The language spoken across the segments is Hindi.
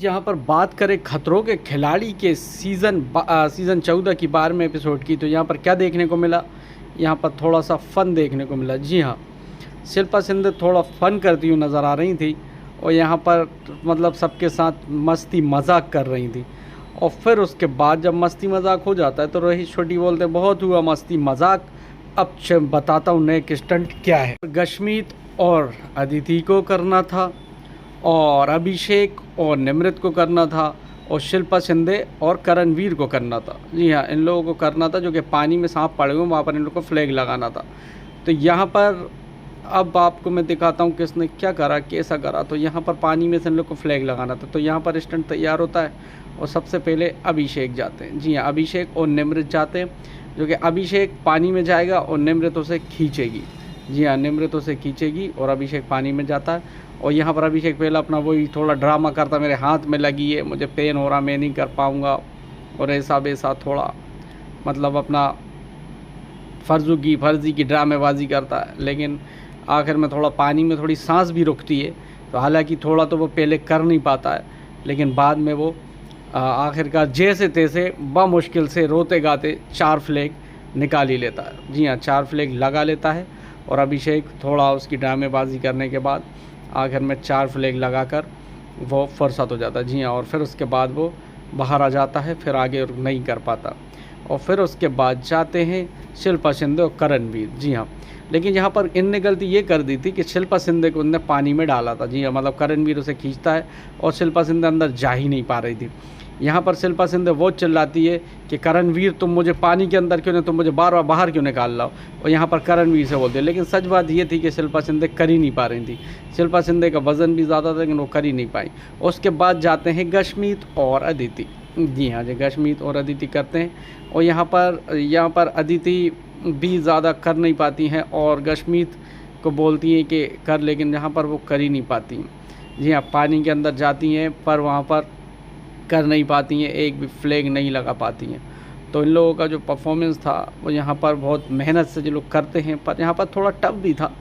यहाँ पर बात करें खतरों के खिलाड़ी के सीज़न 14 की 12वें एपिसोड की, तो यहाँ पर क्या देखने को मिला। यहाँ पर थोड़ा सा फ़न देखने को मिला। जी हाँ, शिल्पा शिंदे थोड़ा फ़न करती हुई नज़र आ रही थी और यहाँ पर मतलब सबके साथ मस्ती मजाक कर रही थी। और फिर उसके बाद जब मस्ती मजाक हो जाता है तो रोहित शेट्टी बोलते बहुत हुआ मस्ती मजाक, अब बताता हूँ नए स्टंट क्या है। गशमीत और अदिति को करना था और अभिषेक और निमृत को करना था और शिल्पा शिंदे और करणवीर को करना था। जी हाँ, इन लोगों को करना था जो कि पानी में सांप पड़े हुए, वहाँ पर इन लोगों को फ्लैग लगाना था। तो यहाँ पर अब आपको मैं दिखाता हूँ किसने क्या करा, कैसा करा। तो यहाँ पर पानी में से इन लोग को फ्लैग लगाना था। तो यहाँ पर स्टंट तैयार होता है और सबसे पहले अभिषेक जाते हैं। जी हाँ, अभिषेक और निमृत जाते हैं, जो कि अभिषेक पानी में जाएगा और निमृत उसे खींचेगी। जी हाँ, निमृत उसे खींचेगी और अभिषेक पानी में जाता है। और यहाँ पर अभिषेक पहले अपना वही थोड़ा ड्रामा करता, मेरे हाथ में लगी है, मुझे पेन हो रहा, मैं नहीं कर पाऊँगा, और ऐसा वैसा थोड़ा मतलब अपना फर्जी की ड्रामेबाजी करता है। लेकिन आखिर में थोड़ा पानी में थोड़ी सांस भी रुकती है। तो हालांकि थोड़ा तो वो पहले कर नहीं पाता है, लेकिन बाद में वो आखिरकार जैसे तैसे बमुश्किल से रोते गाते 4 फ्लैग निकाल ही लेता है। जी हाँ, 4 फ्लैग लगा लेता है और अभिषेक थोड़ा उसकी ड्रामेबाजी करने के बाद आखिर में 4 फ्लैग लगाकर वो फुर्सत हो जाता है। जी हाँ, और फिर उसके बाद वो बाहर आ जाता है, फिर आगे नहीं कर पाता। और फिर उसके बाद जाते हैं शिल्पा शिंदे और करणवीर। जी हाँ, लेकिन यहाँ पर इनने गलती ये कर दी थी कि शिल्पा शिंदे को उनने पानी में डाला था। जी हाँ, मतलब करणवीर उसे खींचता है और शिल्पा शिंदे अंदर जा ही नहीं पा रही थी। यहाँ पर शिल्पा शिंदे वो चिल्लाती है कि करणवीर तुम मुझे पानी के अंदर क्यों नहीं, तुम मुझे बार बार बाहर क्यों निकाल लाओ। और यहाँ पर करणवीर से बोलते हैं, लेकिन सच बात ये थी कि शिल्पा शिंदे कर ही नहीं पा रही थी। शिल्पा शिंदे का वज़न भी ज़्यादा था, लेकिन वो कर ही नहीं पाई। उसके बाद जाते हैं गशमीत और अदिति। जी हाँ, जो गशमीत और अदिति करते हैं और यहाँ पर अदिति भी ज़्यादा कर नहीं पाती हैं और गशमीत को बोलती हैं कि कर, लेकिन यहाँ पर वो कर ही नहीं पाती। जी हाँ, पानी के अंदर जाती हैं पर वहाँ पर कर नहीं पाती हैं, एक भी फ्लैग नहीं लगा पाती हैं। तो इन लोगों का जो परफॉर्मेंस था वो यहाँ पर बहुत मेहनत से जो लोग करते हैं, पर यहाँ पर थोड़ा टफ भी था,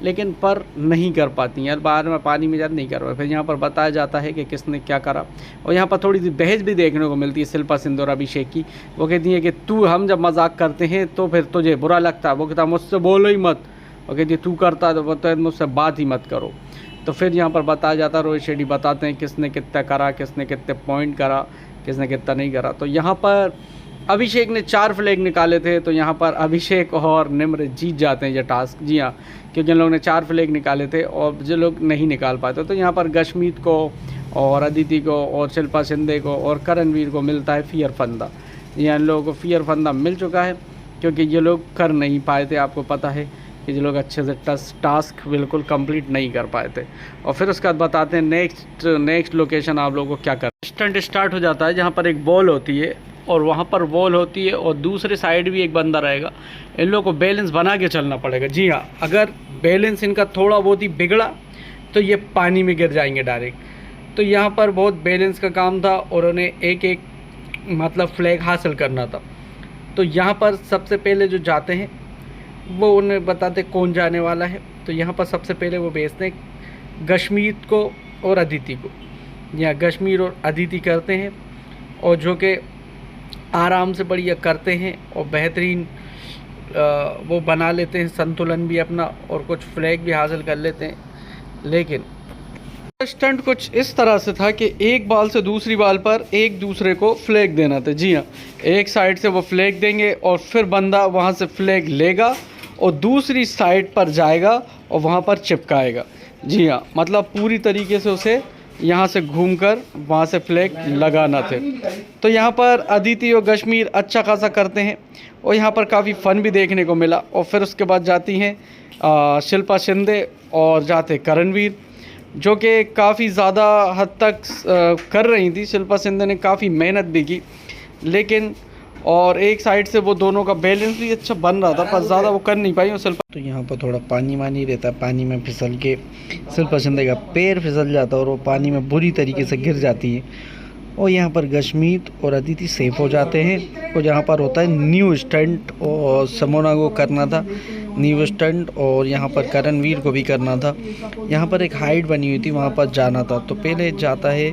लेकिन पर नहीं कर पाती हैं। बाहर में पानी में ज़्यादा नहीं कर पाए। फिर यहाँ पर बताया जाता है कि किसने क्या करा और यहाँ पर थोड़ी सी बहस भी देखने को मिलती है शिल्पा शिंदे और अभिषेक की। वो कहती है कि हम जब मजाक करते हैं तो फिर तुझे बुरा लगता है। वो कहता मुझसे बोलो ही मत। वो कहती है तू करता तो बता, मुझसे बात ही मत करो। तो फिर यहाँ पर बताया जाता है, रोहित शेट्टी बताते हैं किसने कितना करा, किसने कितने पॉइंट करा, किसने कितना नहीं करा। तो यहाँ पर अभिषेक ने 4 फ्लैग निकाले थे, तो यहाँ पर अभिषेक और निमृत जीत जाते हैं ये टास्क। जी हाँ, क्योंकि इन लोगों ने 4 फ्लैग निकाले थे और जो लोग नहीं निकाल पाते, तो यहाँ पर गशमीत को और अदिति को और शिल्पा शिंदे को और करणवीर को मिलता है फियर फंदा। यहाँ इन लोगों को फियर फंदा मिल चुका है क्योंकि ये लोग कर नहीं पाए थे। आपको पता है कि जो लोग अच्छे से टास्क बिल्कुल कंप्लीट नहीं कर पाए थे। और फिर उसके बाद बताते हैं नेक्स्ट लोकेशन आप लोगों को क्या कर। स्टंट स्टार्ट हो जाता है जहाँ पर एक बॉल होती है और वहाँ पर बॉल होती है और दूसरे साइड भी एक बंदा रहेगा। इन लोगों को बैलेंस बना के चलना पड़ेगा। जी हाँ, अगर बैलेंस इनका थोड़ा बहुत ही बिगड़ा तो ये पानी में गिर जाएंगे डायरेक्ट। तो यहाँ पर बहुत बैलेंस का काम था और उन्हें एक मतलब फ्लैग हासिल करना था। तो यहाँ पर सबसे पहले जो जाते हैं वो उन्हें बताते कौन जाने वाला है। तो यहाँ पर सबसे पहले वो भेजते हैं गशमीत को और अदिति को। यहाँ गशमीर और अदिति करते हैं और जो कि आराम से बढ़िया करते हैं और बेहतरीन वो बना लेते हैं संतुलन भी अपना और कुछ फ्लैग भी हासिल कर लेते हैं। लेकिन स्टंट कुछ इस तरह से था कि एक बाल से दूसरी बाल पर एक दूसरे को फ्लैग देना था। जी हाँ, एक साइड से वो फ्लैग देंगे और फिर बंदा वहाँ से फ्लैग लेगा और दूसरी साइड पर जाएगा और वहाँ पर चिपकाएगा। जी हाँ, मतलब पूरी तरीके से उसे यहाँ से घूमकर वहाँ से फ्लैग लगाना थे। तो यहाँ पर अदिति और गशमीर अच्छा खासा करते हैं और यहाँ पर काफ़ी फ़न भी देखने को मिला। और फिर उसके बाद जाती हैं शिल्पा शिंदे और जाते करणवीर, जो कि काफ़ी ज़्यादा हद तक कर रही थी। शिल्पा शिंदे ने काफ़ी मेहनत भी की, लेकिन और एक साइड से वो दोनों का बैलेंस भी अच्छा बन रहा था, पर ज़्यादा वो कर नहीं पाई और शिल्पा। तो यहाँ पर थोड़ा पानी वानी रहता है, पानी में फिसल के शिल्पा शिंदे का पैर फिसल जाता है और वो पानी में बुरी तरीके से गिर जाती है। और यहाँ पर गशमीत और अदिति सेफ हो जाते हैं। और यहाँ पर होता है न्यू स्टंट और समोना को करना था न्यू स्टंट और यहाँ पर करणवीर को भी करना था। यहाँ पर एक हाइट बनी हुई थी, वहाँ पर जाना था। तो पहले जाता है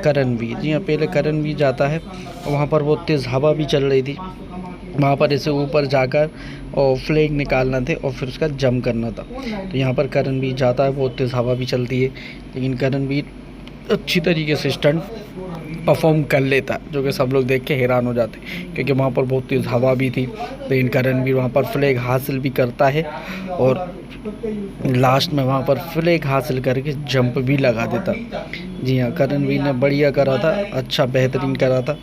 करणवीर, जी हाँ पहले करणवीर जाता है। वहाँ पर बहुत तेज़ हवा भी चल रही थी, वहाँ पर इसे ऊपर जाकर और फ्लैग निकालना थे और फिर उसका जंप करना था। तो यहाँ पर करणवीर जाता है, बहुत तेज़ हवा भी चलती है, लेकिन करणवीर अच्छी तरीके से स्टंट परफॉर्म कर लेता, जो कि सब लोग देख के हैरान हो जाते, क्योंकि वहाँ पर बहुत तेज़ हवा भी थी। लेकिन करणवीर वहाँ पर फ्लैग हासिल भी करता है और लास्ट में वहाँ पर फ्लैग हासिल करके जंप भी लगा देता। जी हाँ, करणवीर ने बढ़िया करा था, अच्छा बेहतरीन करा था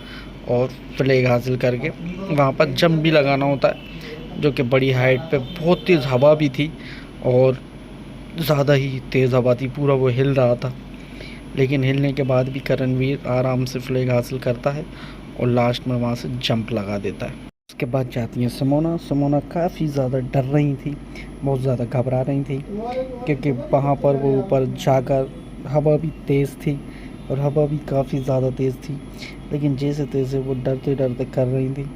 और फ्लैग हासिल करके वहाँ पर जंप भी लगाना होता है, जो कि बड़ी हाइट पे बहुत तेज़ हवा भी थी और ज़्यादा ही तेज़ हवा थी, पूरा वो हिल रहा था। लेकिन हिलने के बाद भी करणवीर आराम से फ्लैग हासिल करता है और लास्ट में वहाँ से जंप लगा देता है। उसके बाद जाती हैं सिमोना। सिमोना काफ़ी ज़्यादा डर रही थी, बहुत ज़्यादा घबरा रही थी, क्योंकि वहाँ पर वो ऊपर जाकर हवा भी तेज़ थी और हवा भी काफ़ी ज़्यादा तेज़ थी। लेकिन जैसे तैसे वो डरते डरते कर रही थी,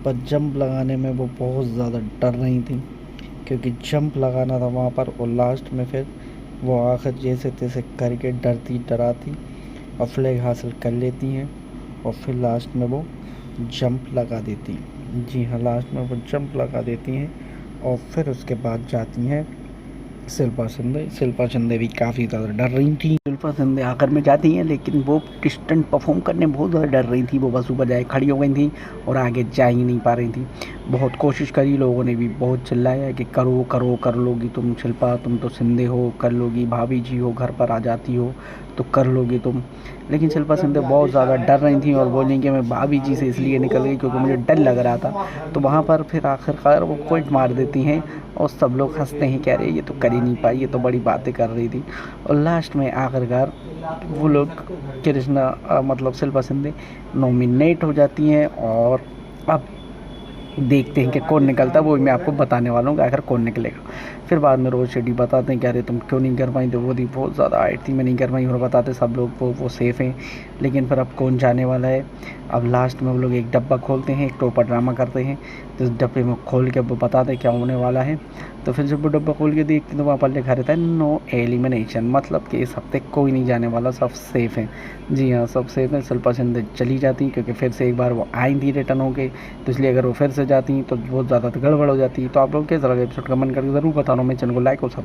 पर जंप लगाने में वो बहुत ज़्यादा डर रही थी, क्योंकि जंप लगाना था वहाँ पर। और लास्ट में फिर वो आखिर जैसे तैसे करके डरती डराती और फ्लैग हासिल कर लेती हैं और फिर लास्ट में वो जंप लगा देती हैं। जी हाँ, लास्ट में वो जंप लगा देती हैं और फिर उसके बाद जाती हैं शिल्पा शिंदे। शिल्पा शिंदे भी काफ़ी ज़्यादा डर रही थी। शिल्पा शिंदे आखिर में जाती हैं, लेकिन वो स्टंट परफॉर्म करने में बहुत ज़्यादा डर रही थी। वो बस ऊपर जाए खड़ी हो गई थी और आगे जा ही नहीं पा रही थी। बहुत कोशिश करी, लोगों ने भी बहुत चिल्लाया कि करो करो, कर लोगी तुम शिल्पा, तुम तो शिंदे हो, कर लोगी, भाभी जी हो, घर पर आ जाती हो तो कर लोगी तुम। लेकिन शिल्पा शिंदे बहुत ज़्यादा डर रही थी और बोली कि मैं भाभी जी से इसलिए निकल गई क्योंकि मुझे डर लग रहा था। तो वहाँ पर फिर आखिरकार वो क्विट मार देती हैं और सब लोग हंसते हैं, कह रहे ये तो कर ही नहीं पाई, ये तो बड़ी बातें कर रही थी। और लास्ट में आखिरकार वो लोग कृष्णा मतलब शिल्पा शिंदे नॉमिनेट हो जाती हैं। और अब देखते हैं कि कौन निकलता है, वो मैं आपको बताने वाला हूँ कि आखिर कौन निकलेगा। फिर बाद में रोज शेट्टी बताते हैं कि अरे तुम क्यों नहीं कर पाई, तो वो थी बहुत ज़्यादा हाइट थी, मैं नहीं कर पाई। और बताते सब लोग वो सेफ़ हैं। लेकिन फिर अब कौन जाने वाला है। अब लास्ट में वो लोग एक डब्बा खोलते हैं, एक टोपा ड्रामा करते हैं, तो इस डब्बे में खोल के वो बताते क्या होने वाला है। तो फिर जब वो डब्बा खोल के देखते तो वहाँ पर लिखा रहता है नो एलिमिनेशन, मतलब कि इस हफ्ते कोई नहीं जाने वाला, सब सेफ़ हैं। जी हाँ, सब सेफ़ हैं। शिल्पा शिंदे चली जाती क्योंकि फिर से एक बार वो आई थी रिटर्न होके, तो इसलिए अगर वो फिर से जाती तो बहुत ज़्यादा गड़बड़ हो जाती। तो आप लोग कैसा लगा एपिसोड, कमेंट करके ज़रूर बताना। मेरे चैनल को लाइक और सब्सक्राइब